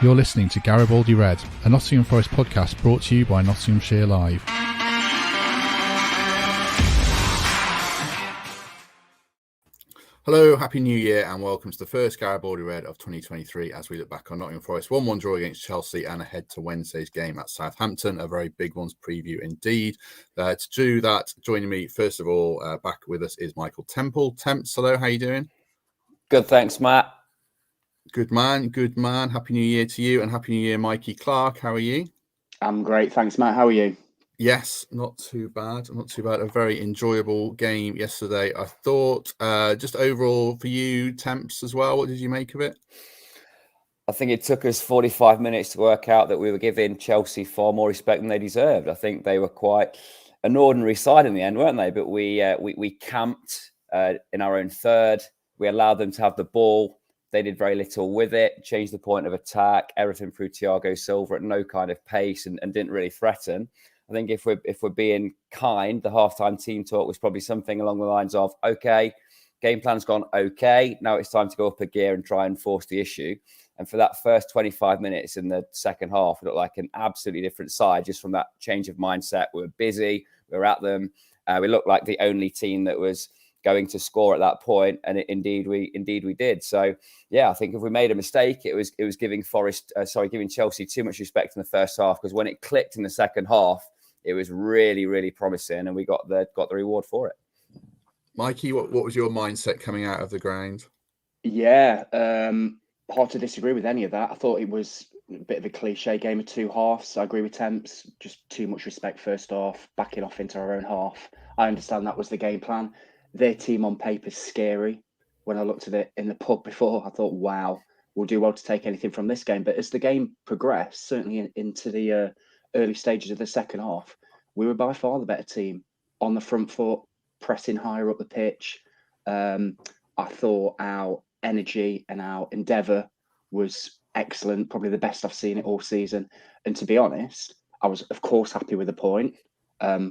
You're listening to Garibaldi Red, a Nottingham Forest podcast brought to you by Nottinghamshire Live. Hello, Happy New Year and welcome to the first Garibaldi Red of 2023 as we look back on Nottingham Forest 1-1 draw against Chelsea and ahead to Wednesday's game at Southampton, a very big one's preview indeed. To do that, joining me first of all, back with us is Michael Temple. Temps, hello, how you doing? Good, thanks, Matt. Good man, good man. Happy New Year to you and Happy New Year, Mikey Clark. How are you? I'm great, thanks, Matt. How are you? Yes, not too bad. Not too bad. A very enjoyable game yesterday, I thought. Just overall for you, Temps, as well, what did you make of it? I think it took us 45 minutes to work out that we were giving Chelsea far more respect than they deserved. I think they were quite an ordinary side in the end, weren't they? But we camped in our own third. We allowed them to have the ball. They did very little with it, changed the point of attack, everything through Thiago Silva at no kind of pace and didn't really threaten. I think if we're being kind, the halftime team talk was probably something along the lines of, okay, game plan's gone okay. Now it's time to go up a gear and try and force the issue. And for that first 25 minutes in the second half, it looked like an absolutely different side just from that change of mindset. We were busy, we were at them. We looked like the only team that was going to score at that point, and indeed we did. So yeah, I think if we made a mistake, it was giving Chelsea too much respect in the first half, because when it clicked in the second half, it was really, really promising, and we got the reward for it. Mikey, what was your mindset coming out of the ground? Yeah, hard to disagree with any of that. I thought it was a bit of a cliche game of two halves. I agree with Temps. Just too much respect first half, backing off into our own half. I understand that was the game plan. Their team on paper is scary. When I looked at it in the pub before, I thought, wow, we'll do well to take anything from this game. But as the game progressed, certainly into the early stages of the second half, we were by far the better team on the front foot, pressing higher up the pitch. I thought our energy and our endeavour was excellent, probably the best I've seen it all season. And to be honest, I was, of course, happy with the point, but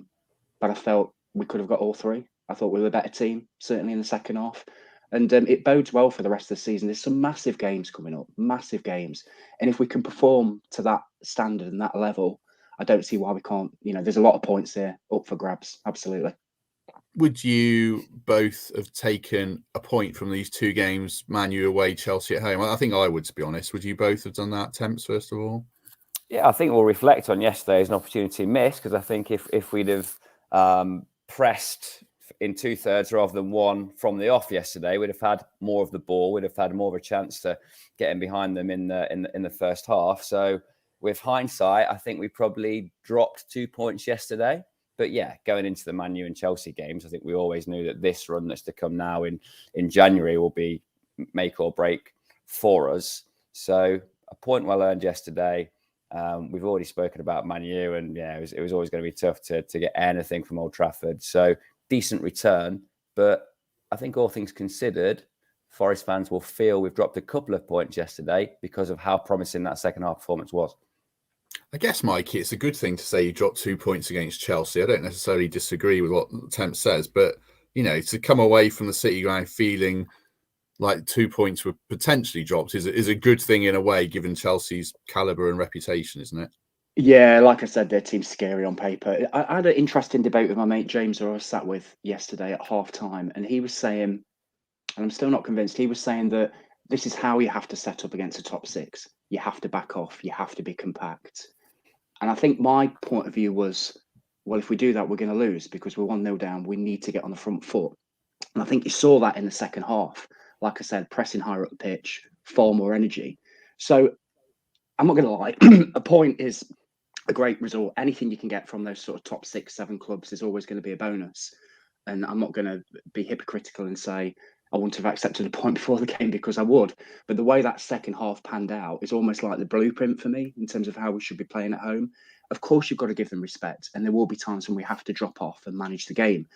I felt we could have got all three. I thought we were a better team, certainly in the second half. And it bodes well for the rest of the season. There's some massive games coming up, massive games. And if we can perform to that standard and that level, I don't see why we can't. There's a lot of points there up for grabs. Absolutely. Would you both have taken a point from these two games, Man U away, Chelsea at home? I think I would, to be honest. Would you both have done that, Temps, first of all? Yeah, I think we'll reflect on yesterday as an opportunity missed, because I think if we'd have pressed in 2/3 rather than one from the off yesterday, we'd have had more of the ball. We'd have had more of a chance to get in behind them in the first half. So with hindsight, I think we probably dropped 2 points yesterday. But yeah, going into the Man U and Chelsea games, I think we always knew that this run that's to come now in January will be make or break for us. So a point well earned yesterday. We've already spoken about Man U, and yeah, it was always going to be tough to get anything from Old Trafford. So decent return, but I think all things considered, Forest fans will feel we've dropped a couple of points yesterday because of how promising that second half performance was. I guess, Mikey, it's a good thing to say you dropped 2 points against Chelsea. I don't necessarily disagree with what Temp says, but, to come away from the City ground feeling like 2 points were potentially dropped is a good thing in a way, given Chelsea's calibre and reputation, isn't it? Yeah, like I said, their team's scary on paper. I had an interesting debate with my mate James, who I was sat with yesterday at half-time, and he was saying, and I'm still not convinced, he was saying that this is how you have to set up against a top six. You have to back off. You have to be compact. And I think my point of view was, well, if we do that, we're going to lose because we're 1-0 down. We need to get on the front foot. And I think you saw that in the second half. Like I said, pressing higher up the pitch, far more energy. So I'm not going to lie. A point is a great result. Anything you can get from those sort of top 6-7 clubs is always going to be a bonus. And I'm not going to be hypocritical and say I wouldn't have accepted a point before the game, because I would. But the way that second half panned out is almost like the blueprint for me in terms of how we should be playing at home. Of course, you've got to give them respect, and there will be times when we have to drop off and manage the game.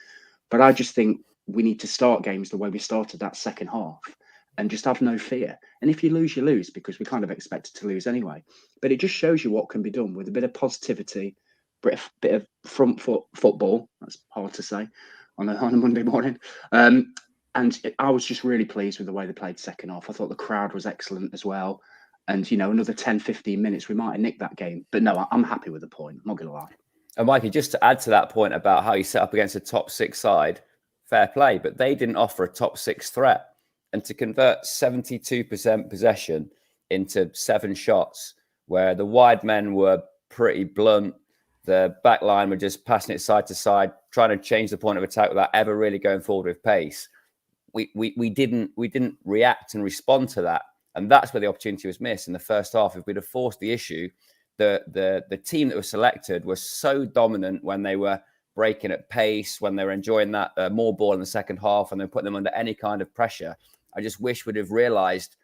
But I just think we need to start games the way we started that second half and just have no fear. And if you lose, you lose, because we kind of expected to lose anyway. But it just shows you what can be done with a bit of positivity, bit of front foot football. That's hard to say on a Monday morning. And I was just really pleased with the way they played second half. I thought the crowd was excellent as well. And, another 10, 15 minutes, we might have nicked that game. But no, I'm happy with the point. I'm not going to lie. And Mikey, just to add to that point about how you set up against a top 6 side, fair play, but they didn't offer a top 6 threat. And to convert 72% possession into 7 shots, where the wide men were pretty blunt, the back line were just passing it side to side, trying to change the point of attack without ever really going forward with pace. We didn't react and respond to that. And that's where the opportunity was missed in the first half. If we'd have forced the issue, the team that was selected was so dominant when they were breaking at pace, when they were enjoying that more ball in the second half, and then putting them under any kind of pressure. I just wish we'd have realised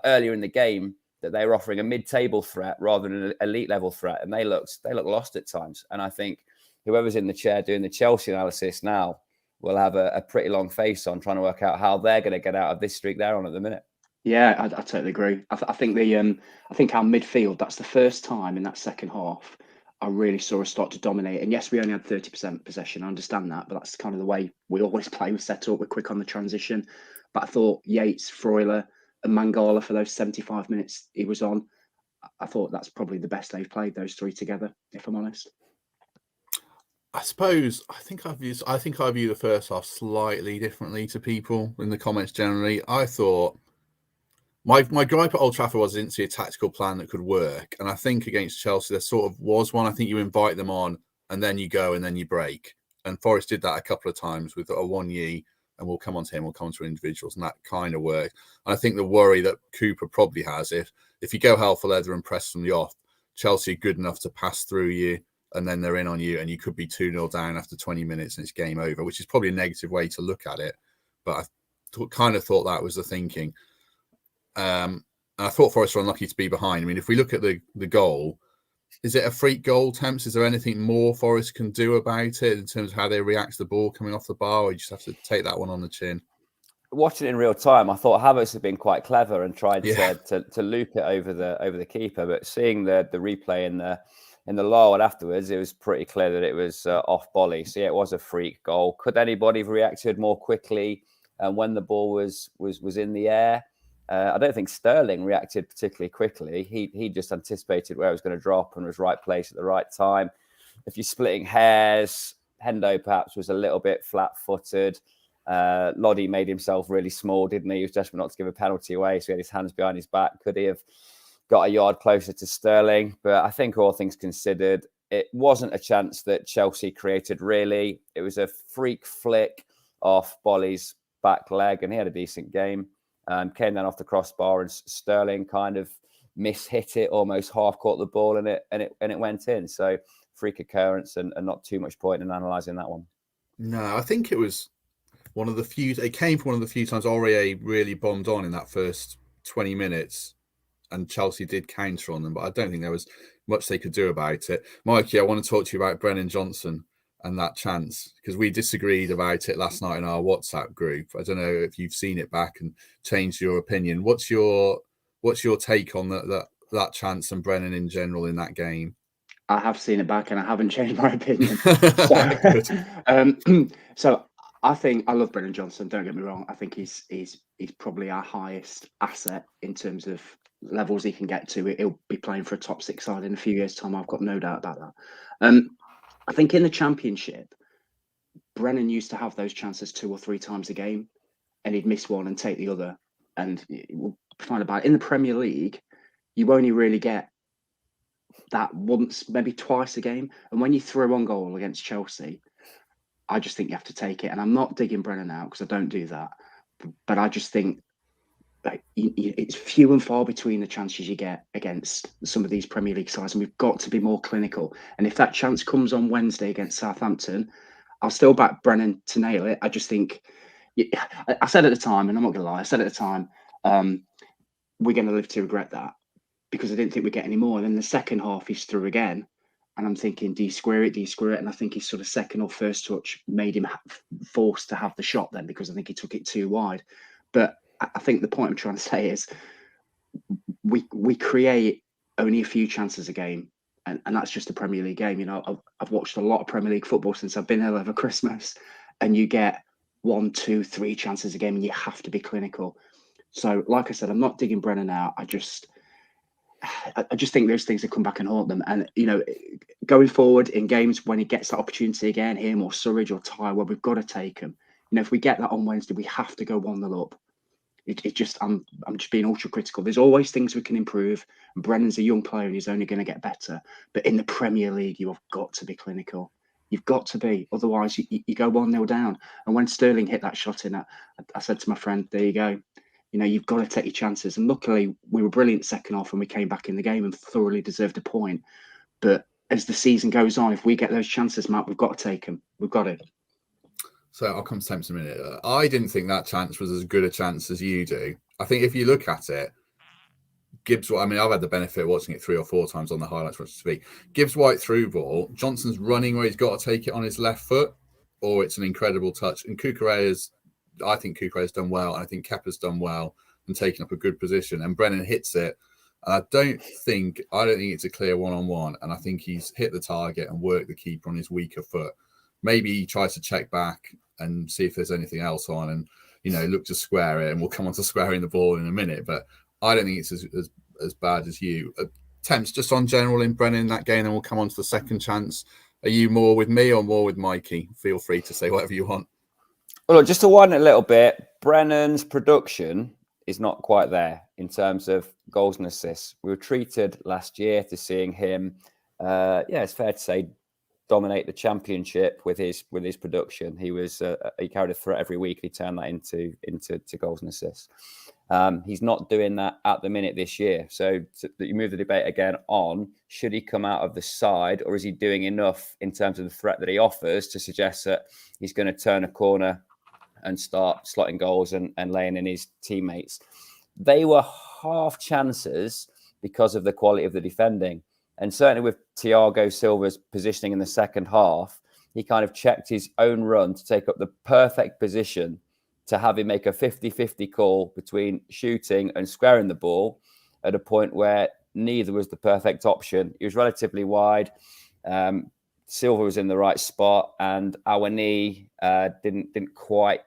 earlier in the game that they were offering a mid-table threat rather than an elite level threat, and they looked lost at times. And I think whoever's in the chair doing the Chelsea analysis now will have a pretty long face on trying to work out how they're going to get out of this streak they're on at the minute. Yeah, I totally agree. I think I think our midfield, that's the first time in that second half I really saw us start to dominate. And yes, we only had 30% possession. I understand that, but that's kind of the way we always play. We set up, we're quick on the transition. But I thought Yates, Freuler, and Mangala for those 75 minutes he was on, I thought that's probably the best they've played, those three together, if I'm honest. I suppose I think I view the first half slightly differently to people in the comments generally. I thought my gripe at Old Trafford was I didn't see a tactical plan that could work. And I think against Chelsea there sort of was one. I think you invite them on and then you go and then you break. And Forest did that a couple of times with Awoniyi, and we'll come on to him, we'll come on to individuals, and that kind of worked. And I think the worry that Cooper probably has, if you go hell for leather and press from the off, Chelsea are good enough to pass through you, and then they're in on you, and you could be 2-0 down after 20 minutes and it's game over, which is probably a negative way to look at it. But I kind of thought that was the thinking. And I thought Forest were unlucky to be behind. I mean, if we look at the goal, is it a freak goal, Temps? Is there anything more Forest can do about it in terms of how they react to the ball coming off the bar, or you just have to take that one on the chin? Watching it in real time, I thought Havertz had been quite clever and tried to loop it over the keeper. But seeing the replay in the lower afterwards, it was pretty clear that it was off volley. So yeah, it was a freak goal. Could anybody have reacted more quickly when the ball was in the air? I don't think Sterling reacted particularly quickly. He just anticipated where it was going to drop and was right place at the right time. If you're splitting hairs, Hendo perhaps was a little bit flat-footed. Loddy made himself really small, didn't he? He was desperate not to give a penalty away, so he had his hands behind his back. Could he have got a yard closer to Sterling? But I think all things considered, it wasn't a chance that Chelsea created, really. It was a freak flick off Bolly's back leg, and he had a decent game. Came down off the crossbar, and Sterling kind of mishit it, almost half caught the ball, and it went in. So freak occurrence, and not too much point in analysing that one. No, I think it was one of the few. It came from one of the few times Aurier really bombed on in that first 20 minutes, and Chelsea did counter on them. But I don't think there was much they could do about it. Mikey, I want to talk to you about Brennan Johnson and that chance, because we disagreed about it last night in our WhatsApp group. I don't know if you've seen it back and changed your opinion. What's your take on that chance and Brennan in general in that game? I have seen it back and I haven't changed my opinion. So I think I love Brennan Johnson. Don't get me wrong. I think he's probably our highest asset in terms of levels he can get to. He'll be playing for a top 6 side in a few years' time. I've got no doubt about that. I think in the Championship, Brennan used to have those chances 2 or 3 times a game, and he'd miss one and take the other. And we'll find about it. In the Premier League, you only really get that once, maybe twice a game. And when you throw one goal against Chelsea, I just think you have to take it. And I'm not digging Brennan out because I don't do that. But I just think it's few and far between the chances you get against some of these Premier League sides, and we've got to be more clinical. And if that chance comes on Wednesday against Southampton, I'll still back Brennan to nail it. I just think, I said at the time, and I'm not going to lie, I said at the time, we're going to live to regret that, because I didn't think we'd get any more. And then the second half, he's through again. And I'm thinking, do you square it? And I think his sort of second or first touch made him forced to have the shot then, because I think he took it too wide. But I think the point I'm trying to say is we create only a few chances a game. And that's just a Premier League game. You know, I've watched a lot of Premier League football since I've been here over Christmas. And you get 1, 2, 3 chances a game, and you have to be clinical. So, like I said, I'm not digging Brennan out. I just think those things have come back and haunt them. And, going forward in games when he gets that opportunity again, him or Surridge or Ty, well, we've got to take him. If we get that on Wednesday, we have to go 1-0 up. I'm just being ultra critical. There's always things we can improve. Brennan's a young player and he's only going to get better. But in the Premier League, you have got to be clinical. You've got to be. Otherwise, you go 1-0 down. And when Sterling hit that shot in, I said to my friend, there you go. You've got to take your chances. And luckily, we were brilliant second half and we came back in the game and thoroughly deserved a point. But as the season goes on, if we get those chances, Matt, we've got to take them. We've got it. So I'll come to Temps in a minute. I didn't think that chance was as good a chance as you do. I think if you look at it, Gibbs-White, I've had the benefit of watching it 3 or 4 times on the highlights, so to speak. Gibbs-White through ball, Johnson's running where he's got to take it on his left foot, or it's an incredible touch. And I think Kukureya's done well, and I think Kepa's done well and taken up a good position. And Brennan hits it. And I don't think it's a clear one-on-one. And I think he's hit the target and worked the keeper on his weaker foot. Maybe he tries to check back and see if there's anything else on and, look to square it. And we'll come on to squaring the ball in a minute. But I don't think it's as bad as you. Temps, just on general in Brennan that game, and we'll come on to the second chance. Are you more with me or more with Mikey? Feel free to say whatever you want. Well, look, just to wind it a little bit, Brennan's production is not quite there in terms of goals and assists. We were treated last year to seeing him, it's fair to say, dominate the championship with his production. He carried a threat every week. He turned that into goals and assists. He's not doing that at the minute this year. So you move the debate again on, should he come out of the side, or is he doing enough in terms of the threat that he offers to suggest that he's going to turn a corner and start slotting goals and laying in his teammates? They were half chances because of the quality of the defending. And certainly with Thiago Silva's positioning in the second half, he kind of checked his own run to take up the perfect position to have him make a 50-50 call between shooting and squaring the ball at a point where neither was the perfect option. He was relatively wide. Silva was in the right spot, and Awani didn't quite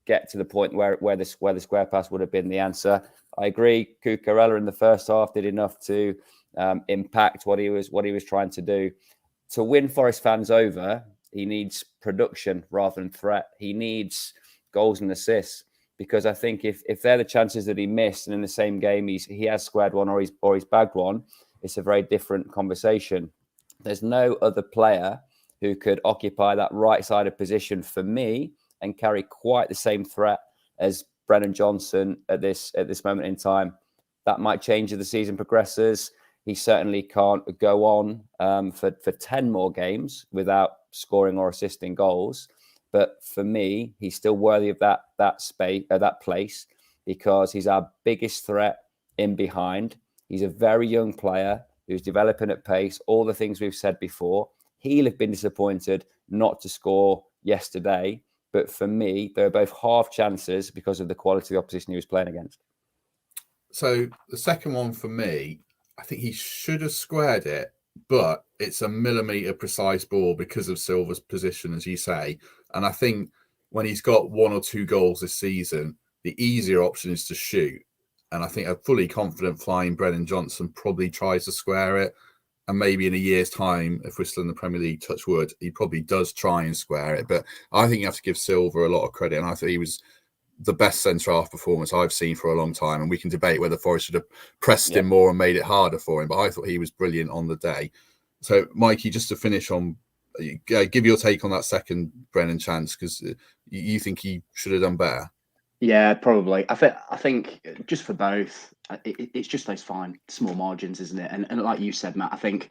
get to the point where the square pass would have been the answer. I agree. Cucurella in the first half did enough to impact what he was trying to do. To win Forest fans over, he needs production rather than threat. He needs goals and assists, because I think if they're the chances that he missed, and in the same game he has squared one or he's bagged one, it's a very different conversation. There's no other player who could occupy that right-sided position for me and carry quite the same threat as Brennan Johnson at this moment in time. That might change as the season progresses. He certainly can't go on for 10 more games without scoring or assisting goals. But for me, he's still worthy of that space, that place, because he's our biggest threat in behind. He's a very young player who's developing at pace. All the things we've said before. He'll have been disappointed not to score yesterday. But for me, they're both half chances because of the quality of the opposition he was playing against. So the second one for me, I think he should have squared it, but it's a millimetre precise ball because of Silva's position, as you say. And I think when he's got 1 or 2 goals this season, the easier option is to shoot. And I think a fully confident flying Brennan Johnson probably tries to square it. And maybe in a year's time, if we're still in the Premier League, touch wood, he probably does try and square it. But I think you have to give Silva a lot of credit. And I thought he was the best centre-half performance I've seen for a long time. And we can debate whether Forest should have pressed him more and made it harder for him. But I thought he was brilliant on the day. So, Mikey, just to finish on, give your take on that second Brennan chance, because you think he should have done better. Yeah, probably. I think just for both, it's just those fine small margins, isn't it? And like you said, Matt, I think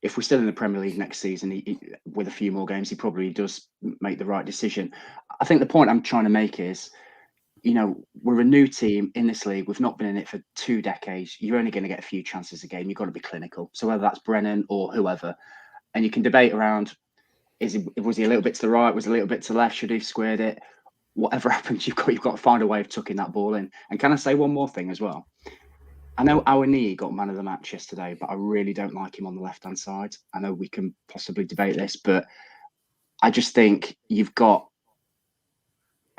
if we're still in the Premier League next season, with a few more games, he probably does make the right decision. I think the point I'm trying to make is, we're a new team in this league. We've not been in it for 2 decades. You're only going to get a few chances a game. You've got to be clinical. So whether that's Brennan or whoever, and you can debate around, was he a little bit to the right? Was he a little bit to the left? Should he have squared it? Whatever happens, you've got to find a way of tucking that ball in. And can I say one more thing as well? I know Awani got man of the match yesterday, but I really don't like him on the left-hand side. I know we can possibly debate this, but I just think you've got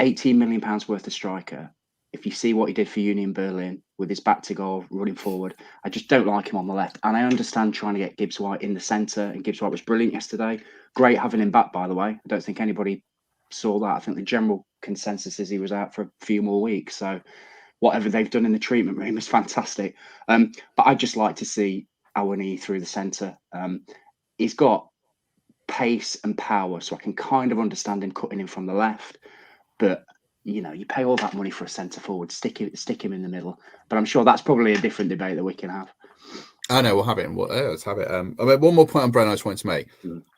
£18 million worth of striker if you see what he did for Union Berlin with his back to goal, running forward, I just don't like him on the left. And I understand trying to get Gibbs White in the centre, and Gibbs White was brilliant yesterday. Great having him back, by the way. I don't think anybody saw that. I think the general consensus is he was out for a few more weeks. So whatever they've done in the treatment room is fantastic. But I'd just like to see Awani through the centre. He's got pace and power, so I can kind of understand him cutting in from the left. But you know, you pay all that money for a centre forward, stick him in the middle. But I'm sure that's probably a different debate that we can have. I know, we'll have it. Let's have it. I mean, one more point on Brennan I just wanted to make.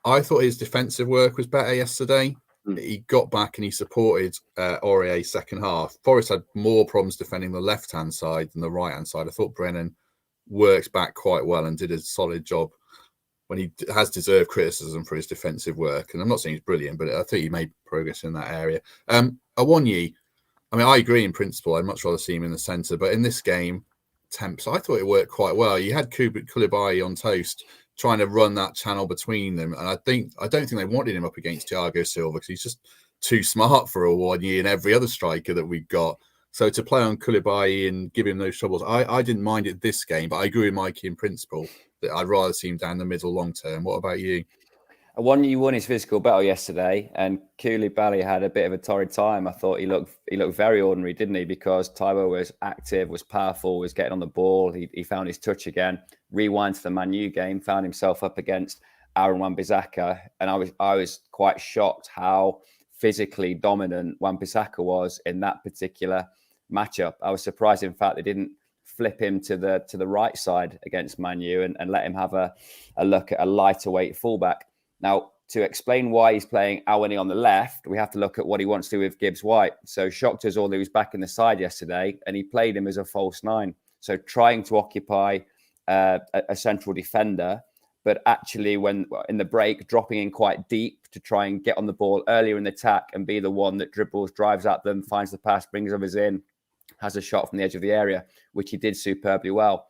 I thought his defensive work was better yesterday. He got back and he supported Aurier second half. Forest had more problems defending the left-hand side than the right-hand side. I thought Brennan worked back quite well and did a solid job when he has deserved criticism for his defensive work. And I'm not saying he's brilliant, but I think he made progress in that area. Awani, I mean, I agree in principle. I'd much rather see him in the centre. But in this game, Temps, I thought it worked quite well. You had Koulibaly on toast trying to run that channel between them. And I don't think they wanted him up against Thiago Silva because he's just too smart for Awani and every other striker that we've got. So to play on Koulibaly and give him those troubles, I didn't mind it this game, but I agree with Mikey in principle that I'd rather see him down the middle long term. What about you? You won his physical battle yesterday, and Koulibaly had a bit of a torrid time. I thought he looked very ordinary, didn't he? Because Taiwo was active, was powerful, was getting on the ball. He found his touch again. Rewind to the Man U game, found himself up against Aaron Wan-Bissaka, and I was quite shocked how physically dominant Wan-Bissaka was in that particular matchup. I was surprised, in fact, they didn't flip him to the right side against Man U and let him have a look at a lighter weight fullback. Now, to explain why he's playing Awani on the left, we have to look at what he wants to do with Gibbs White. So shocked us all that he was back in the side yesterday, and he played him as a false nine. So trying to occupy a central defender, but actually when in the break, dropping in quite deep to try and get on the ball earlier in the attack and be the one that dribbles, drives at them, finds the pass, brings others in, has a shot from the edge of the area, which he did superbly well.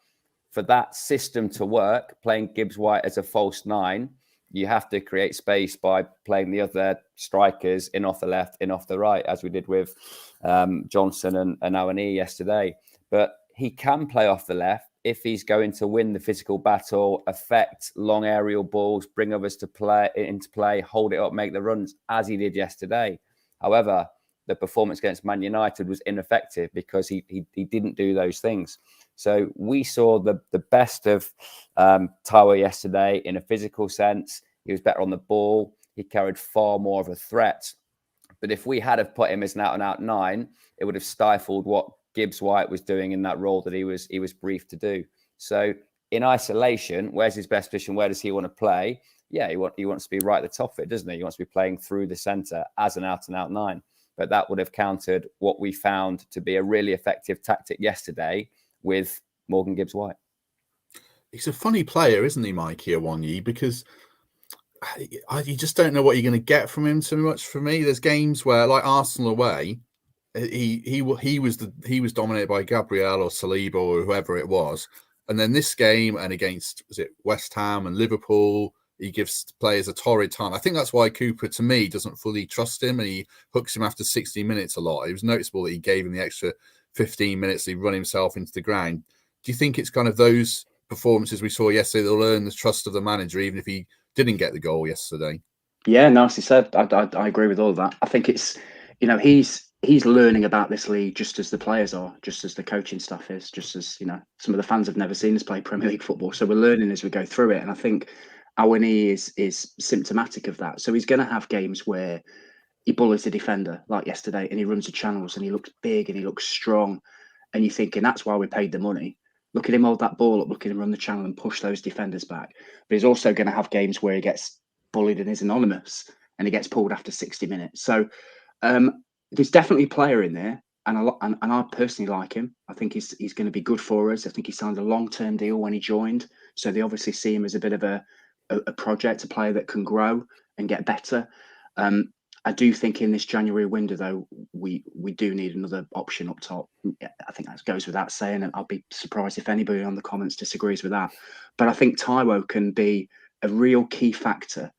For that system to work, playing Gibbs White as a false nine, you have to create space by playing the other strikers in off the left, in off the right, as we did with Johnson and Awani yesterday. But he can play off the left if he's going to win the physical battle, affect long aerial balls, bring others into play, hold it up, make the runs, as he did yesterday. However, the performance against Man United was ineffective because he didn't do those things. So we saw the best of Taiwo yesterday in a physical sense. He was better on the ball. He carried far more of a threat. But if we had have put him as an out-and-out nine, it would have stifled what Gibbs White was doing in that role that he was briefed to do. So in isolation, where's his best position? Where does he want to play? Yeah, he wants to be right at the top of it, doesn't he? He wants to be playing through the centre as an out-and-out nine. But that would have countered what we found to be a really effective tactic yesterday with Morgan Gibbs White. He's a funny player, isn't he, Mikey Awani? Because you just don't know what you're going to get from him so much. For me, there's games where, like Arsenal away, he was dominated by Gabriel or Saliba or whoever it was, and then this game and against West Ham and Liverpool, he gives players a torrid time. I think that's why Cooper, to me, doesn't fully trust him, and he hooks him after 60 minutes a lot. It was noticeable that he gave him the extra 15 minutes. He run himself into the ground. Do you think it's kind of those performances we saw yesterday that'll earn the trust of the manager, even if he didn't get the goal yesterday? Yeah, nicely said. I agree with all of that. I think it's, he's learning about this league just as the players are, just as the coaching staff is, just as, some of the fans have never seen us play Premier League football. So we're learning as we go through it. And I think Awani is symptomatic of that. So he's going to have games where he bullies the defender like yesterday and he runs the channels and he looks big and he looks strong. And you're thinking, that's why we paid the money. Look at him hold that ball up, look at him run the channel and push those defenders back. But he's also going to have games where he gets bullied and is anonymous and he gets pulled after 60 minutes. So there's definitely a player in there. And I personally like him. I think he's going to be good for us. I think he signed a long-term deal when he joined. So they obviously see him as a bit of a project, a player that can grow and get better. I do think in this January window, though, we do need another option up top. I think that goes without saying, and I'll be surprised if anybody on the comments disagrees with that. But I think Taiwo can be a real key factor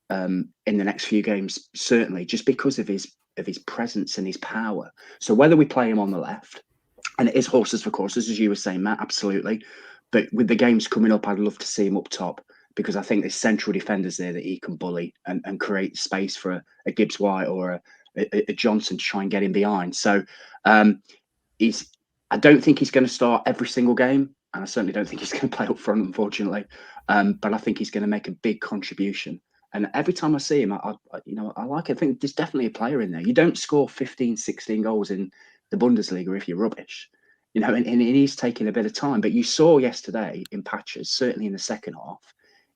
in the next few games, certainly, just because of his of his presence and his power. So whether we play him on the left, and it is horses for courses, as you were saying, Matt, absolutely. But with the games coming up, I'd love to see him up top, because I think there's central defenders there that he can bully and create space for a Gibbs White or a Johnson to try and get him behind. So I don't think he's going to start every single game, and I certainly don't think he's going to play up front, unfortunately. But I think he's going to make a big contribution. And every time I see him, I like it. I think there's definitely a player in there. You don't score 15, 16 goals in the Bundesliga if you're rubbish, and he's taking a bit of time. But you saw yesterday in patches, certainly in the second half,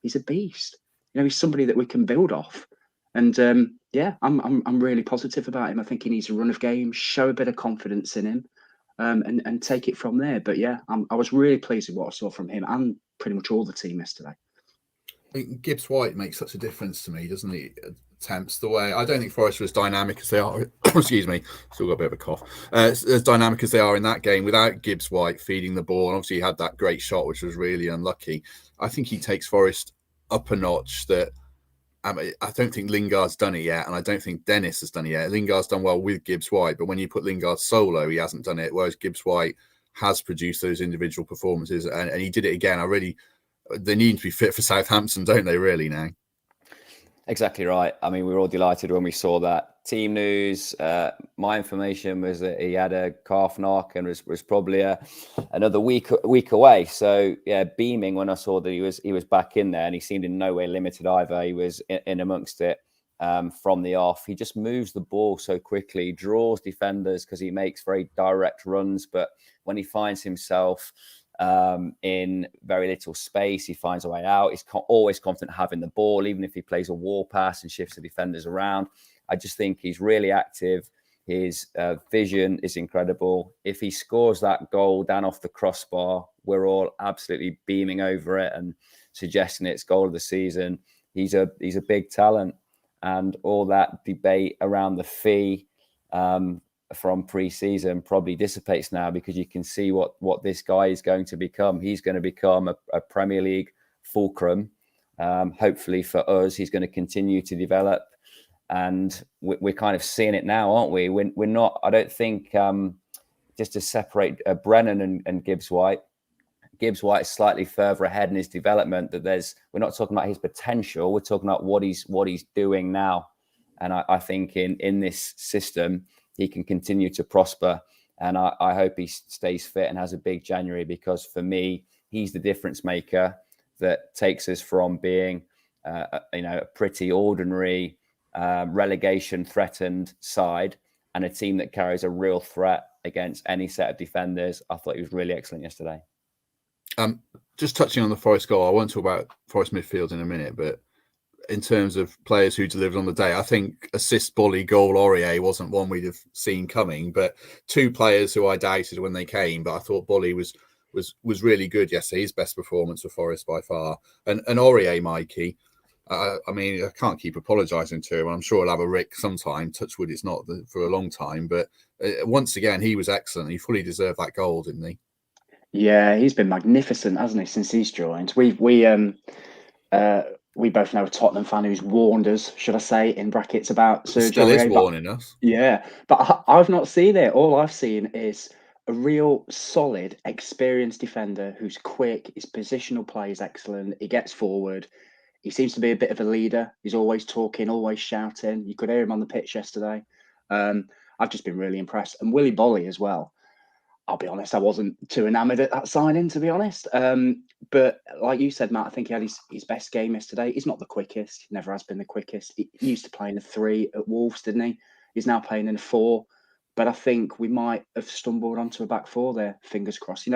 he's a beast. He's somebody that we can build off. And I'm really positive about him. I think he needs a run of games, show a bit of confidence in him, and take it from there. But yeah, I was really pleased with what I saw from him and pretty much all the team yesterday. I think Gibbs White makes such a difference to me, doesn't he? Attempts the way I don't think Forest were as dynamic as they are. Excuse me, still got a bit of a cough. As dynamic as they are in that game without Gibbs White feeding the ball. And obviously, he had that great shot, which was really unlucky. I think he takes Forest up a notch. That I don't think Lingard's done it yet, and I don't think Dennis has done it yet. Lingard's done well with Gibbs White, but when you put Lingard solo, he hasn't done it. Whereas Gibbs White has produced those individual performances, and he did it again. They need to be fit for Southampton, don't they, really, now? Exactly right. I mean, we were all delighted when we saw that. Team news, my information was that he had a calf knock and was probably another week away. So, yeah, beaming when I saw that he was back in there, and he seemed in no way limited either. He was in amongst it from the off. He just moves the ball so quickly, draws defenders because he makes very direct runs. But when he finds himself in very little space, he finds a way out. He's always confident having the ball, even if he plays a wall pass and shifts the defenders around. I just think he's really active. His vision is incredible. If he scores that goal down off the crossbar, we're all absolutely beaming over it and suggesting it's goal of the season. He's a big talent, and all that debate around the fee from pre-season probably dissipates now, because you can see what this guy is going to become. He's going to become a Premier League fulcrum. Hopefully for us, he's going to continue to develop, and we're kind of seeing it now, aren't we? We're not. I don't think just to separate Brennan and Gibbs White. Gibbs White is slightly further ahead in his development. We're not talking about his potential. We're talking about what he's doing now, and I think in this system, he can continue to prosper. And I hope he stays fit and has a big January, because for me, he's the difference maker that takes us from being a pretty ordinary relegation threatened side and a team that carries a real threat against any set of defenders. I thought he was really excellent yesterday. Just touching on the Forest goal, I won't talk about Forest midfield in a minute, but in terms of players who delivered on the day, I think assist, volley, goal, Aurier wasn't one we'd have seen coming, but two players who I doubted when they came, but I thought Bolly was really good yesterday. His best performance for Forest by far. And Aurier, Mikey, I mean, I can't keep apologising to him. I'm sure he'll have a rick sometime. Touch wood, it's not for a long time, but once again, he was excellent. He fully deserved that goal, didn't he? Yeah, he's been magnificent, hasn't he, since he's joined? We both know a Tottenham fan who's warned us, should I say, in brackets, about Serge Still Aurier. Is warning us. Yeah, but I've not seen it. All I've seen is a real solid, experienced defender who's quick. His positional play is excellent. He gets forward. He seems to be a bit of a leader. He's always talking, always shouting. You could hear him on the pitch yesterday. I've just been really impressed. And Willy Bolly as well. I'll be honest, I wasn't too enamoured at that signing, to be honest. But like you said, Matt, I think he had his best game yesterday. He's not the quickest. He never has been the quickest. He used to play in a 3 at Wolves, didn't he? He's now playing in a 4. But I think we might have stumbled onto a back 4 there, fingers crossed.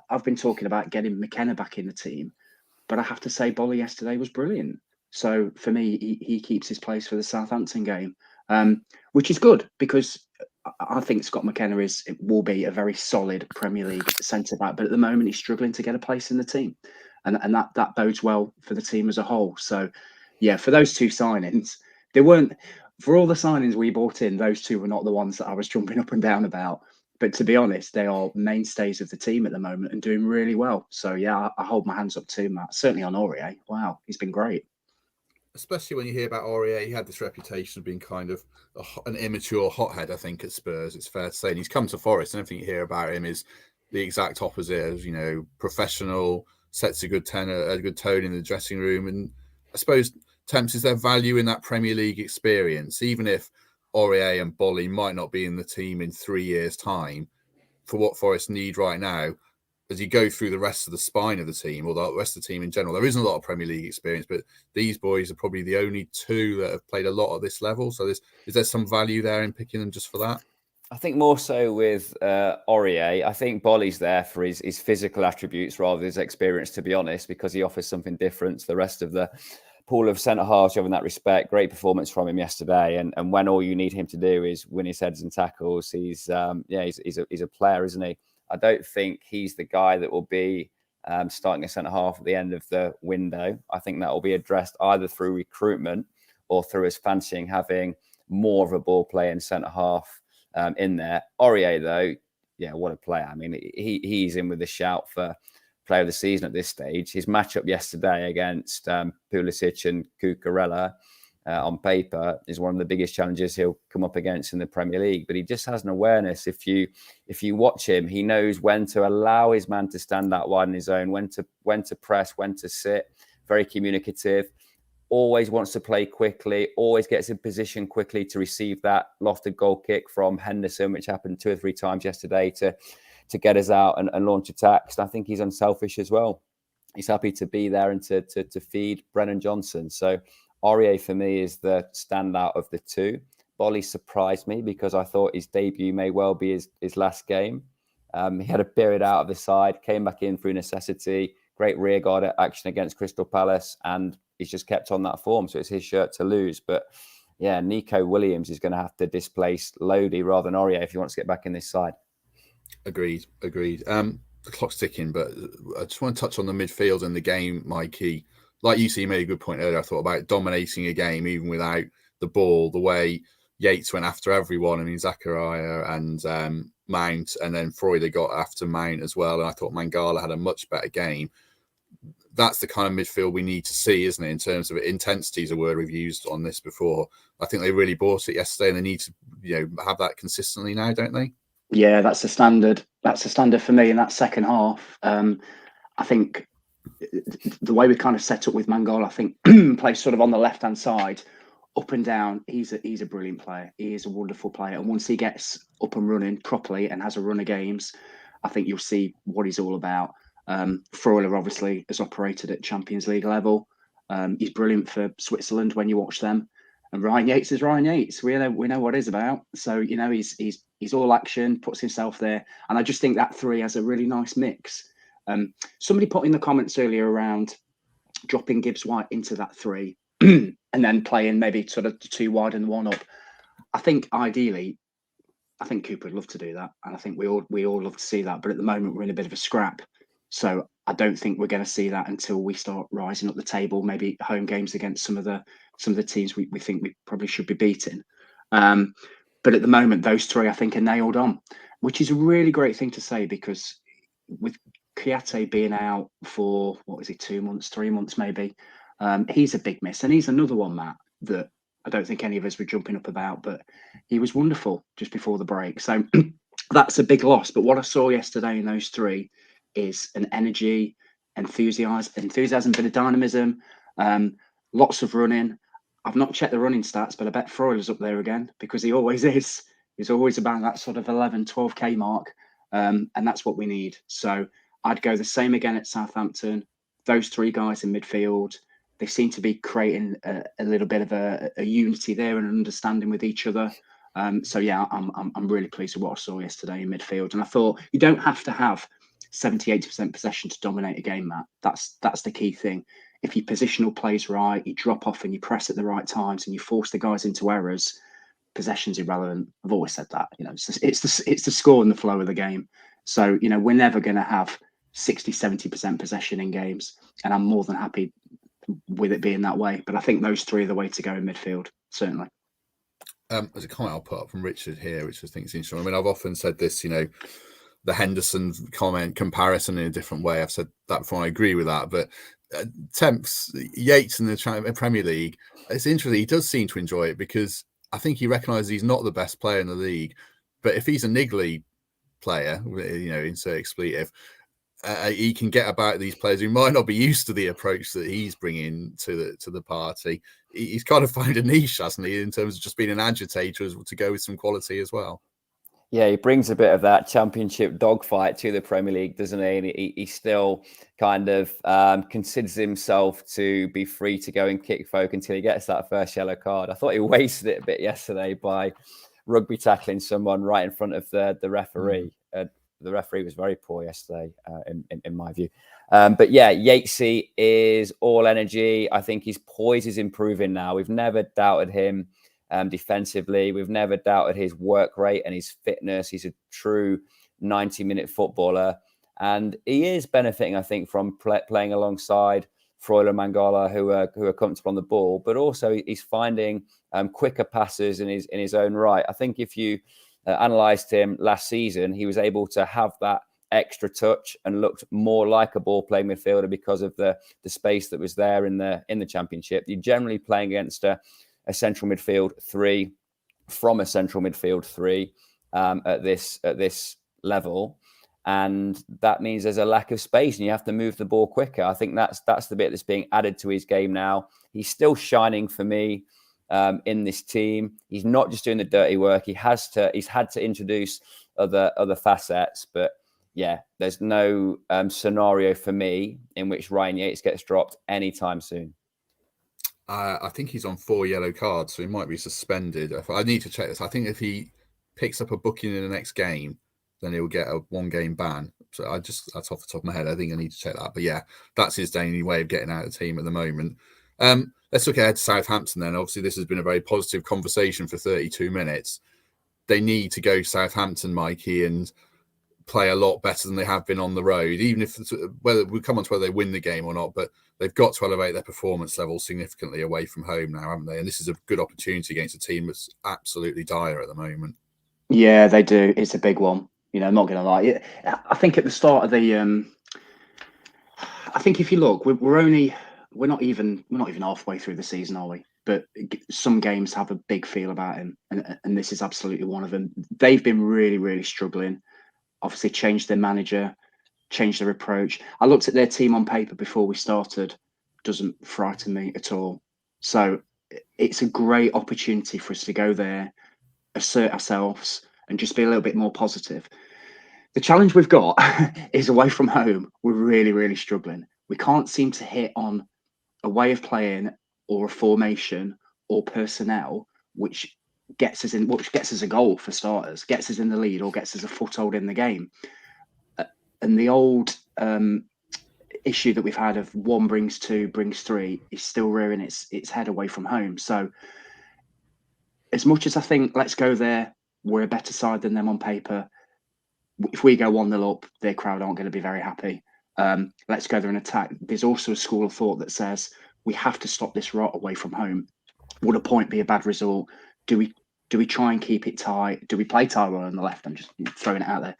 I've been talking about getting McKenna back in the team, but I have to say Bolly yesterday was brilliant. So for me, he keeps his place for the Southampton game, which is good, because I think Scott McKenna will be a very solid Premier League centre-back, but at the moment he's struggling to get a place in the team, and that bodes well for the team as a whole. So, yeah, for those two signings, for all the signings we bought in, those two were not the ones that I was jumping up and down about. But to be honest, they are mainstays of the team at the moment and doing really well. So, yeah, I hold my hands up too, Matt. Certainly on Aurier. Wow, he's been great. especially when you hear about Aurier. He had this reputation of being kind of an immature hothead, I think, at Spurs. It's fair to say. And he's come to Forest, and everything you hear about him is the exact opposite of, professional, sets a good tenor, a good tone in the dressing room. And I suppose, Temps, is there value in that Premier League experience, even if Aurier and Bolly might not be in the team in 3 years' time, for what Forest need right now? As you go through the rest of the spine of the team, or the rest of the team in general, there isn't a lot of Premier League experience, but these boys are probably the only two that have played a lot at this level. So is there some value there in picking them just for that? I think more so with Aurier. I think Bolly's there for his physical attributes rather than his experience, to be honest, because he offers something different to the rest of the pool of centre halves in that respect. Great performance from him yesterday, and when all you need him to do is win his heads and tackles, he's a player, isn't he? I don't think he's the guy that will be starting a centre half at the end of the window. I think that will be addressed either through recruitment or through us fancying having more of a ball playing centre half in there. Aurier, though, yeah, what a player. I mean, he's in with a shout for player of the season at this stage. His matchup yesterday against Pulisic and Cucurella on paper is one of the biggest challenges he'll come up against in the Premier League. But he just has an awareness. If you watch him, he knows when to allow his man to stand out wide in his own, when to press, when to sit. Very communicative. Always wants to play quickly. Always gets in position quickly to receive that lofted goal kick from Henderson, which happened 2 or 3 times yesterday to get us out and launch attacks. And I think he's unselfish as well. He's happy to be there and to feed Brennan Johnson. So Aurier for me is the standout of the two. Bolly surprised me because I thought his debut may well be his last game. He had a period out of the side, came back in through necessity, great rearguard action against Crystal Palace, and he's just kept on that form. So it's his shirt to lose. But yeah, Nico Williams is going to have to displace Lodi rather than Aurier if he wants to get back in this side. Agreed. The clock's ticking, but I just want to touch on the midfield and the game, Mikey. Like you see, you made a good point earlier, I thought, about dominating a game even without the ball, the way Yates went after everyone. I mean, Zakaria and Mount, and then Freuler got after Mount as well. And I thought Mangala had a much better game. That's the kind of midfield we need to see, isn't it? In terms of it, intensity is a word we've used on this before. I think they really bought it yesterday, and they need to, have that consistently now, don't they? Yeah, that's the standard. That's the standard for me in that second half. I think the way we kind of set up with Mangala, I think plays sort of on the left-hand side, up and down. He's a brilliant player. He is a wonderful player. And once he gets up and running properly and has a run of games, I think you'll see what he's all about. Freuler obviously has operated at Champions League level. He's brilliant for Switzerland when you watch them. And Ryan Yates is Ryan Yates. We know what he's about. So he's all action, puts himself there, and I just think that three has a really nice mix. Somebody put in the comments earlier around dropping Gibbs White into that three and then playing maybe sort of 2 wide and 1 up. I think ideally, Cooper would love to do that, and I think we all love to see that. But at the moment, we're in a bit of a scrap, so I don't think we're going to see that until we start rising up the table. Maybe home games against some of the teams we think we probably should be beating. But at the moment, those three I think are nailed on, which is a really great thing to say, because with Kouyaté being out for 2 months, 3 months maybe, he's a big miss, and he's another one, Matt, that I don't think any of us were jumping up about, but he was wonderful just before the break. So that's a big loss. But what I saw yesterday in those three is an energy, enthusiasm, bit of dynamism, lots of running. I've not checked the running stats, but I bet Freuler's up there again, because he always is. He's always about that sort of 11, 12K mark. And that's what we need. So I'd go the same again at Southampton. Those three guys in midfield, they seem to be creating a little bit of a unity there and an understanding with each other. So yeah, I'm really pleased with what I saw yesterday in midfield. And I thought you don't have to have 70-80% possession to dominate a game, Matt. That's the key thing. If your positional plays right, you drop off and you press at the right times and you force the guys into errors, possession's irrelevant. I've always said that. It's the score and the flow of the game. So we're never going to have 60-70% possession in games, and I'm more than happy with it being that way. But I think those three are the way to go in midfield, certainly. There's a comment I'll put up from Richard here, which I think is interesting. I mean, I've often said this, the Henderson comparison in a different way. I've said that before. I agree with that, but Temps Yates in the Premier League, it's interesting. He does seem to enjoy it because I think he recognises he's not the best player in the league, but if he's a niggly player, insert expletive, he can get about these players who might not be used to the approach that he's bringing to the party. He's kind of found a niche, hasn't he, in terms of just being an agitator to go with some quality as well. Yeah, he brings a bit of that championship dogfight to the Premier League, doesn't he? And he still kind of considers himself to be free to go and kick folk until he gets that first yellow card. I thought he wasted it a bit yesterday by rugby tackling someone right in front of the referee. The referee was very poor yesterday, in my view. But yeah, Yatesy is all energy. I think his poise is improving now. We've never doubted him. Defensively, we've never doubted his work rate and his fitness. He's a true 90-minute footballer, and he is benefiting, I think, from playing alongside Freuler and Mangala, who are comfortable on the ball. But also, he's finding quicker passes in his own right. I think if you analysed him last season, he was able to have that extra touch and looked more like a ball-playing midfielder because of the space that was there in the Championship. You're generally playing against a central midfield three from a central midfield three at this level, and that means there's a lack of space and you have to move the ball quicker. I think that's the bit that's being added to his game now. He's still shining for me in this team. He's not just doing the dirty work. He's had to introduce other facets, but yeah, there's no scenario for me in which Ryan Yates gets dropped anytime soon. I think he's on 4 yellow cards, so he might be suspended. I need to check this. I think if he picks up a booking in the next game, then he'll get a 1-game ban. So that's off the top of my head. I think I need to check that. But yeah, that's his only way of getting out of the team at the moment. Let's look ahead to Southampton then. Obviously, this has been a very positive conversation for 32 minutes. They need to go to Southampton, Mikey, and play a lot better than they have been on the road, even if whether we come on to whether they win the game or not, but they've got to elevate their performance level significantly away from home now, haven't they? And this is a good opportunity against a team that's absolutely dire at the moment. Yeah, they do. It's a big one. I'm not going to lie. I think at the start of the, I think if you look, we're not even halfway through the season, are we? But some games have a big feel about him, and this is absolutely one of them. They've been really, really struggling. Obviously, changed their manager, changed their approach. I looked at their team on paper before we started. Doesn't frighten me at all. So it's a great opportunity for us to go there, assert ourselves, and just be a little bit more positive. The challenge we've got is away from home. We're really, really struggling. We can't seem to hit on a way of playing or a formation or personnel which gets us a goal for starters, gets us in the lead or gets us a foothold in the game. And the old issue that we've had of 1 brings 2 brings 3 is still rearing its head away from home. So as much as I think let's go there, we're a better side than them on paper. If we go 1-0 up, their crowd aren't going to be very happy. Let's go there and attack. There's also a school of thought that says we have to stop this rot away from home. Would a point be a bad result? Do we try and keep it tight? Do we play Tyrone on the left? I'm just throwing it out there.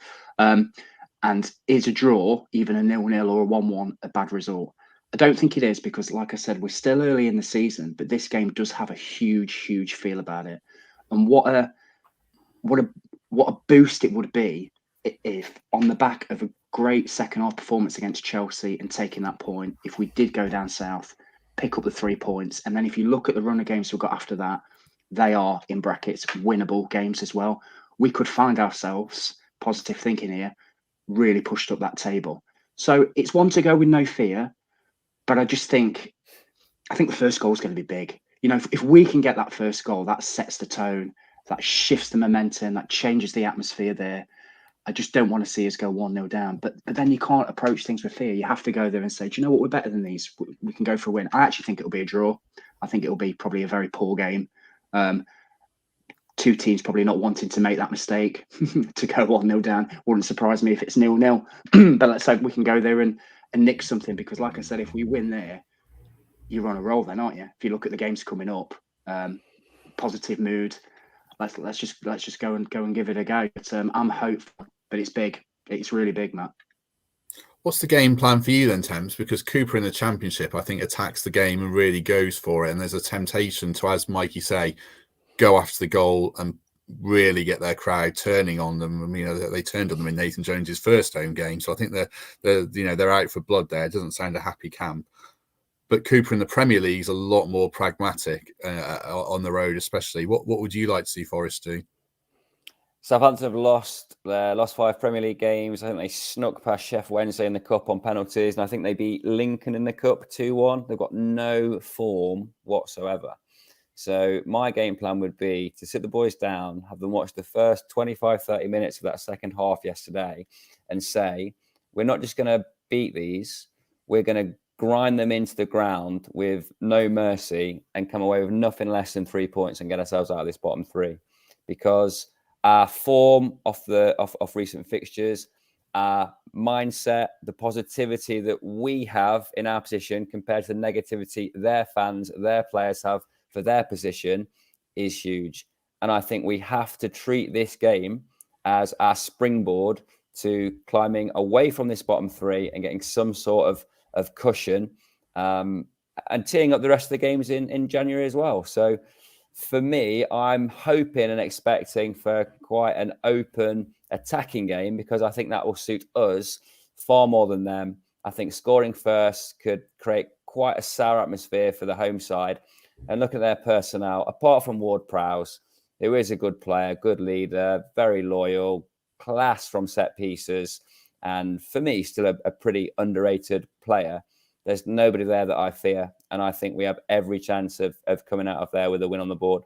And is a draw, even a 0-0 or a 1-1, a bad result? I don't think it is, because like I said, we're still early in the season, but this game does have a huge, huge feel about it. And what a boost it would be if on the back of a great second half performance against Chelsea and taking that point, if we did go down south, pick up the 3 points. And then if you look at the run of games we've got after that, they are, in brackets, winnable games as well. We could find ourselves, positive thinking here, really pushed up that table. So it's one to go with no fear, but I think the first goal is going to be big. If we can get that first goal, that sets the tone, that shifts the momentum, that changes the atmosphere there. I just don't want to see us go 1-0 down. But then you can't approach things with fear. You have to go there and say, do you know what? We're better than these. We can go for a win. I actually think it'll be a draw. I think it'll be probably a very poor game. 2 teams probably not wanting to make that mistake to go 1-0 down. Wouldn't surprise me if it's 0-0. But let's hope we can go there and nick something, because like I said, if we win there, you're on a roll then, aren't you? If you look at the games coming up, positive mood. Let's just go and give it a go. But I'm hopeful, but it's big. It's really big, Matt. What's the game plan for you then, Thames? Because Cooper in the Championship, I think, attacks the game and really goes for it. And there's a temptation to, as Mikey say, go after the goal and really get their crowd turning on them. I mean, they turned on them in Nathan Jones's first home game, so I think they're out for blood there. It doesn't sound a happy camp. But Cooper in the Premier League is a lot more pragmatic on the road, especially. What would you like to see Forest do? Southampton have lost 5 Premier League games. I think they snuck past Sheffield Wednesday in the Cup on penalties, and I think they beat Lincoln in the Cup 2-1. They've got no form whatsoever. So my game plan would be to sit the boys down, have them watch the first 25, 30 minutes of that second half yesterday and say, we're not just going to beat these, we're going to grind them into the ground with no mercy and come away with nothing less than 3 points and get ourselves out of this bottom 3. Because our form off recent fixtures, our mindset, the positivity that we have in our position compared to the negativity their fans, their players have for their position is huge. And I think we have to treat this game as our springboard to climbing away from this bottom 3 and getting some sort of cushion and teeing up the rest of the games in January as well. So for me, I'm hoping and expecting for quite an open attacking game because I think that will suit us far more than them. I think scoring first could create quite a sour atmosphere for the home side. And look at their personnel, apart from Ward-Prowse, who is a good player, good leader, very loyal, class from set pieces, and for me, still a pretty underrated player. There's nobody there that I fear, and I think we have every chance of coming out of there with a win on the board.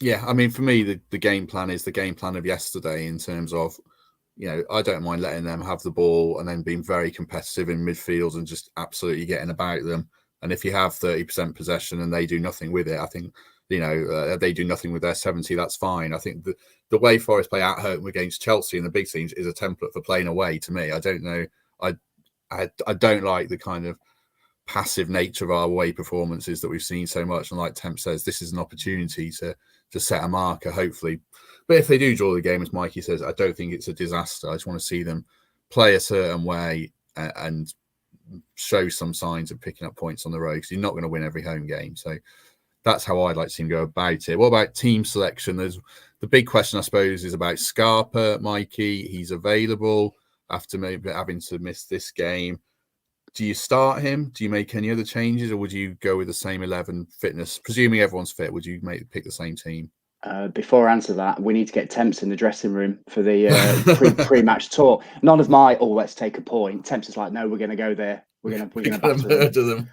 Yeah, I mean, for me, the game plan is the game plan of yesterday in terms of, I don't mind letting them have the ball and then being very competitive in midfield and just absolutely getting about them. And if you have 30% possession and they do nothing with it, I think, they do nothing with their 70, that's fine. I think the way Forest play at home against Chelsea in the big teams is a template for playing away to me. I don't know. I don't like the kind of passive nature of our away performances that we've seen so much. And like Temp says, this is an opportunity to set a marker, hopefully. But if they do draw the game, as Mikey says, I don't think it's a disaster. I just want to see them play a certain way and show some signs of picking up points on the road because you're not going to win every home game. So that's how I'd like to see him go about it. What about team selection? There's the big question, I suppose, is about Scarpa, Mikey. He's available after maybe having to miss this game. Do you start him? Do you make any other changes, or would you go with the same 11 fitness? Presuming everyone's fit, would you pick the same team? Before I answer that, we need to get Temps in the dressing room for the pre-match talk. None of my, let's take a point. Temps is like, no, we're going to go there. We're going to murder them.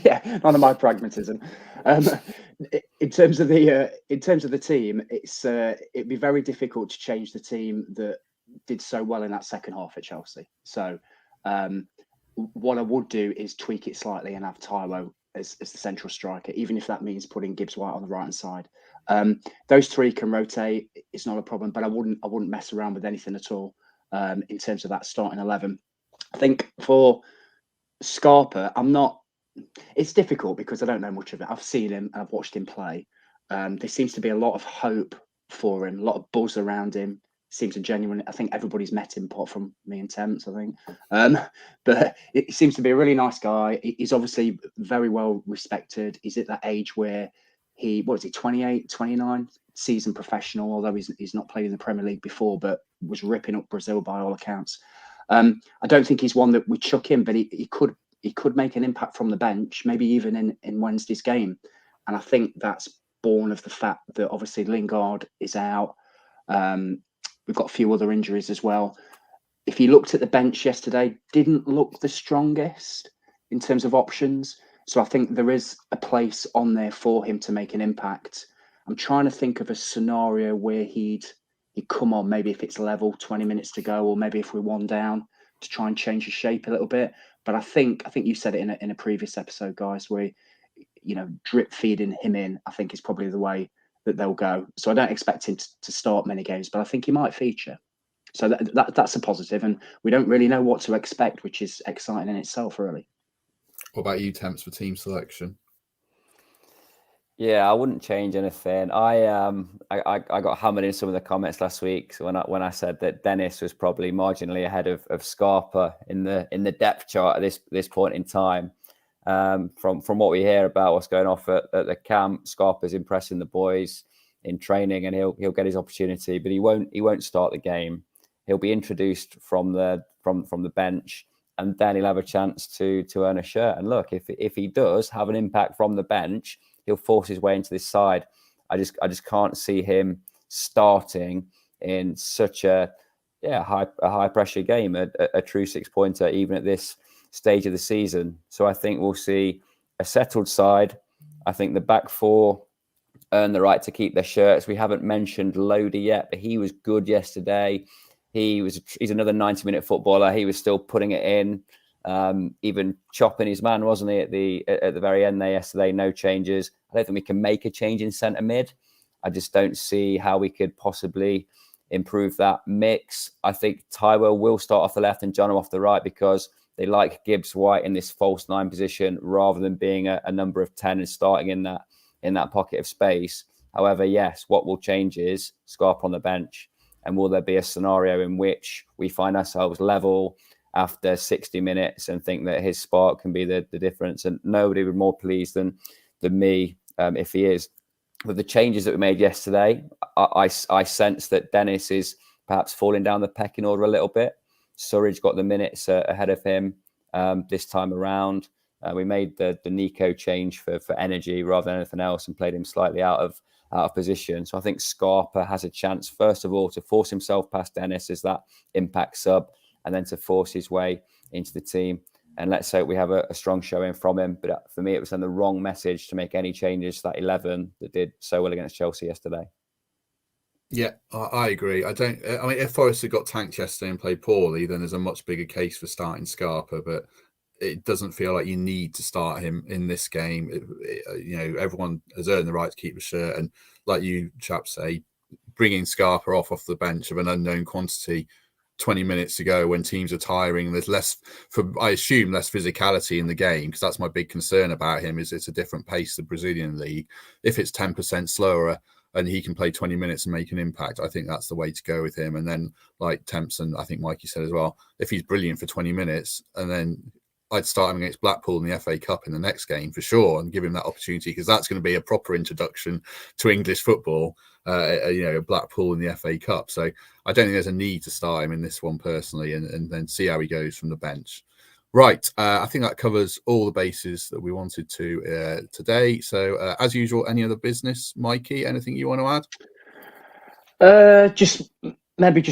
Yeah, none of my pragmatism. In terms of the team, it'd be very difficult to change the team that did so well in that second half at Chelsea. So what I would do is tweak it slightly and have Taiwo as the central striker, even if that means putting Gibbs White on the right hand side. Those 3 can rotate; it's not a problem. But I wouldn't mess around with anything at all in terms of that starting 11. I think for Scarpa, it's difficult because I don't know much of it. I've seen him and I've watched him play. There seems to be a lot of hope for him, a lot of buzz around him. Seems a genuine. I think everybody's met him, apart from me and Temps, I think. But it seems to be a really nice guy. He's obviously very well respected. He's at that age where he 28, 29, seasoned professional, although he's not played in the Premier League before, but was ripping up Brazil by all accounts. I don't think he's one that we chuck in, but he could make an impact from the bench, maybe even in Wednesday's game. And I think that's born of the fact that obviously Lingard is out. We've got a few other injuries as well. If you looked at the bench yesterday, didn't look the strongest in terms of options. So I think there is a place on there for him to make an impact. I'm trying to think of a scenario where he'd come on, maybe if it's level, 20 minutes to go, or maybe if we're 1 down, to try and change his shape a little bit. But I think you said it in a previous episode, guys, where drip feeding him in, I think is probably the way that they'll go. So I don't expect him to start many games, but I think he might feature. So that's a positive, and we don't really know what to expect, which is exciting in itself, really. What about you, Temps, for team selection? Yeah, I wouldn't change anything. I got hammered in some of the comments last week when I said that Dennis was probably marginally ahead of Scarpa in the depth chart at this point in time. From what we hear about what's going off at the camp, Scarpa's impressing the boys in training, and he'll get his opportunity, but he won't start the game. He'll be introduced from the bench, and then he'll have a chance to earn a shirt. And look, if he does have an impact from the bench, he'll force his way into this side. I just can't see him starting in such a high pressure game, a true 6-pointer, even at this stage of the season. So I think we'll see a settled side. I think the back four earn the right to keep their shirts. We haven't mentioned Lodi yet, but he was good yesterday. He's another 90-minute footballer. He was still putting it in. Even chopping his man, wasn't he, at the very end there yesterday? No changes. I don't think we can make a change in centre mid. I just don't see how we could possibly improve that mix. I think Taiwo will start off the left and Jono off the right, because they like Gibbs White in this false 9 position rather than being a number of 10 and starting in that pocket of space. However, yes, what will change is Scarpa on the bench. And will there be a scenario in which we find ourselves level after 60 minutes and think that his spark can be the difference? And nobody would be more pleased than me if he is. With the changes that we made yesterday, I sense that Dennis is perhaps falling down the pecking order a little bit. Surridge got the minutes ahead of him this time around. We made the Nico change for energy rather than anything else and played him slightly out of position. So I think Scarpa has a chance, first of all, to force himself past Dennis as that impact sub, and then to force his way into the team. And let's hope we have a strong showing from him. But for me, it was then the wrong message to make any changes to that 11 that did so well against Chelsea yesterday. Yeah, I agree. I mean, if Forest had got tanked yesterday and played poorly, then there's a much bigger case for starting Scarpa. But it doesn't feel like you need to start him in this game. Everyone has earned the right to keep the shirt. And like you chaps say, bringing Scarpa off the bench of an unknown quantity 20 minutes ago when teams are tiring, there's less physicality in the game, because that's my big concern about him, is it's a different pace to the Brazilian league. If it's 10% slower and he can play 20 minutes and make an impact, I think that's the way to go with him. And then, like Temps and I think Mikey said as well, if he's brilliant for 20 minutes, and then I'd start him against Blackpool in the FA Cup in the next game for sure, and give him that opportunity, because that's going to be a proper introduction to English football, Blackpool in the FA Cup. So I don't think there's a need to start him in this one personally, and then see how he goes from the bench. Right, I think that covers all the bases that we wanted to today. So as usual, any other business, Mikey? Anything you want to add? Just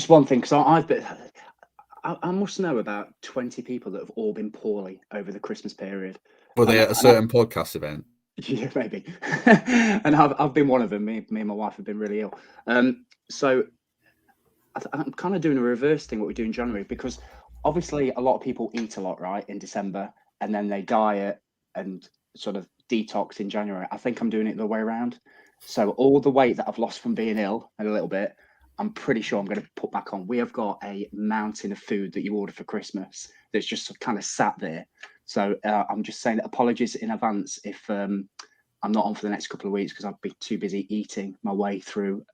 one thing, because I must know about 20 people that have all been poorly over the Christmas period. Were they at a certain podcast event? Yeah, maybe. And I've been one of them. Me and my wife have been really ill. So I'm kind of doing a reverse thing what we do in January, because obviously a lot of people eat a lot, right, in December, and then they diet and sort of detox in January. I think I'm doing it the way around. So all the weight that I've lost from being ill and a little bit, I'm pretty sure I'm going to put back on. We have got a mountain of food that you order for Christmas that's just kind of sat there. So I'm just saying that apologies in advance if I'm not on for the next couple of weeks, because I'll be too busy eating my way through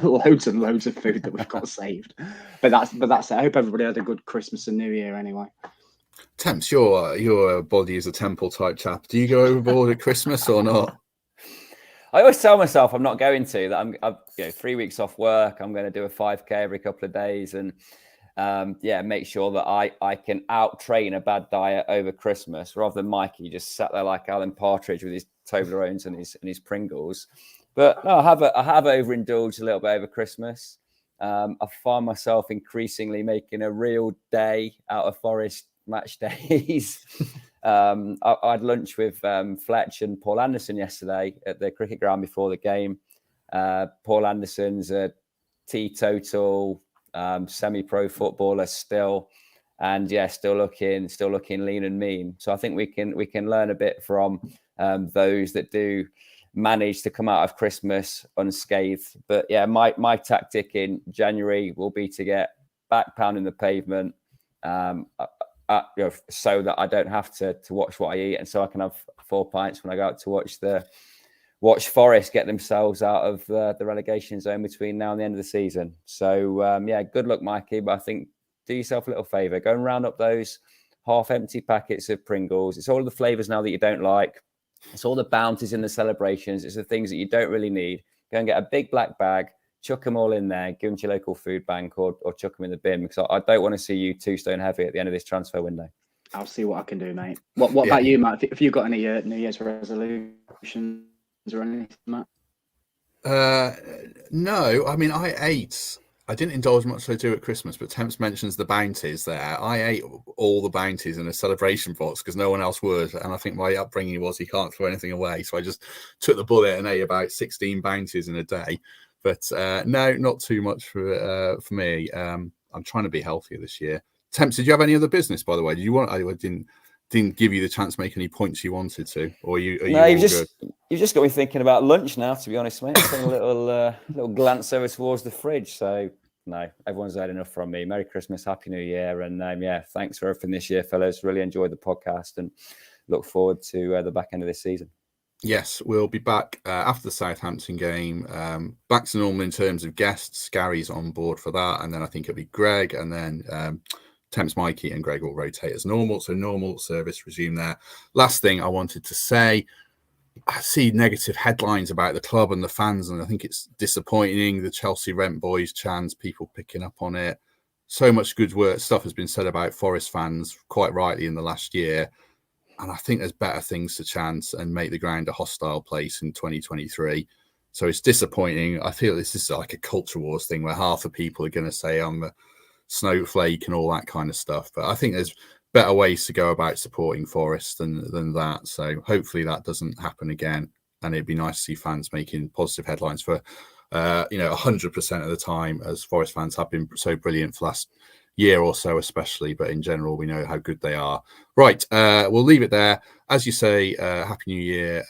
loads and loads of food that we've got saved. But that's it. I hope everybody had a good Christmas and New Year anyway. Temps, your body is a temple type chap. Do you go overboard at Christmas or not? I always tell myself I'm not going to. That I'm 3 weeks off work. I'm going to do a 5K every couple of days, and make sure that I can out train a bad diet over Christmas, rather than Mikey just sat there like Alan Partridge with his Toblerones and his Pringles. But no, I have overindulged a little bit over Christmas. I find myself increasingly making a real day out of Forest match days. I had lunch with Fletch and Paul Anderson yesterday at the cricket ground before the game. Paul Anderson's a teetotal semi-pro footballer still, and still looking lean and mean. So I think we can learn a bit from those that do manage to come out of Christmas unscathed. But my tactic in January will be to get back pounding the pavement, so that I don't have to watch what I eat, and so I can have 4 pints when I go out to watch the watch Forest get themselves out of the relegation zone between now and the end of the season. So, yeah, good luck, Mikey. But I think do yourself a little favour. Go and round up those half-empty packets of Pringles. It's all the flavours now that you don't like. It's all the bounties in the celebrations. It's the things that you don't really need. Go and get a big black bag, chuck them all in there, give them to your local food bank or chuck them in the bin, because I don't want to see you 2 stone heavy at the end of this transfer window. I'll see what I can do, mate. What about you, Matt? Have you got any New Year's resolutions or anything, Matt? No, I mean, I didn't indulge much I do at Christmas, but Temps mentions the bounties there. I ate all the bounties in a celebration box because no one else would. And I think my upbringing was you can't throw anything away. So I just took the bullet and ate about 16 bounties in a day. But no, not too much for me. I'm trying to be healthier this year. Temps, did you have any other business, by the way? Did you want? I didn't give you the chance to make any points you wanted to, or you've just got me thinking about lunch now. To be honest, mate, I'm taking a little glance over towards the fridge. So no, everyone's had enough from me. Merry Christmas, Happy New Year, and yeah, thanks for everything this year, fellas. Really enjoyed the podcast and look forward to the back end of this season. Yes, we'll be back after the Southampton game. Back to normal in terms of guests. Gary's on board for that, and then I think it'll be Greg, and then Temps, Mikey, and Greg will rotate as normal. So normal service resume there. Last thing I wanted to say, I see negative headlines about the club and the fans, and I think it's disappointing. The Chelsea Rent Boys chants, people picking up on it. So much good stuff has been said about Forest fans, quite rightly, in the last year. And I think there's better things to chance and make the ground a hostile place in 2023. So it's disappointing. I feel this is like a culture wars thing where half the people are going to say I'm a snowflake and all that kind of stuff. But I think there's better ways to go about supporting Forest than that. So hopefully that doesn't happen again. And it'd be nice to see fans making positive headlines for, 100% of the time, as Forest fans have been so brilliant for the last year or so, especially. But in general, we know how good they are. Right. We'll leave it there. As you say, Happy New Year.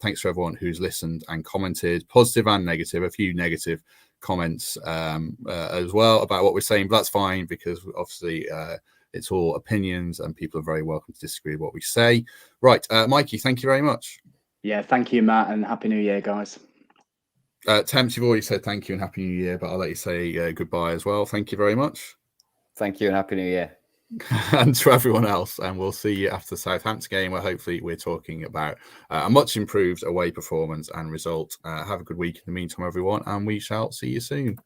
Thanks for everyone who's listened and commented, positive and negative, a few negative comments as well about what we're saying. But that's fine, because obviously it's all opinions and people are very welcome to disagree with what we say. Right. Mikey, thank you very much. Yeah, thank you, Matt, and Happy New Year, guys. Temps, you've already said thank you and Happy New Year, but I'll let you say goodbye as well. Thank you very much. Thank you and Happy New Year. And to everyone else, and we'll see you after the Southampton game, where hopefully we're talking about a much improved away performance and result. Have a good week in the meantime, everyone, and we shall see you soon.